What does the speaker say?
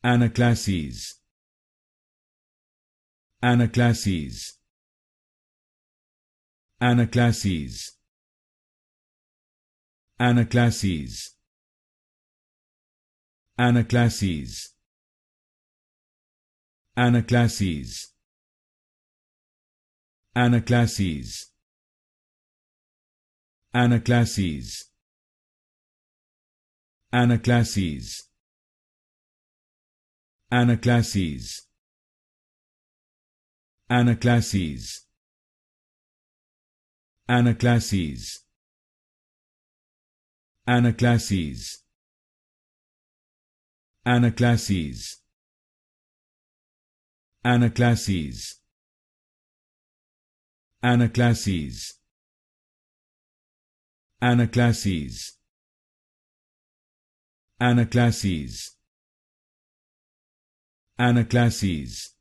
Anaclases. Anaclases. Anaclases. Anaclases. Anaclases. Anaclases. Anaclases. Anaclases. Anaclases. Anaclases. Anaclases. Anaclases. Anaclases. Anaclases. Anaclases. Anaclases. Anaclases. Anaclases. Anaclases.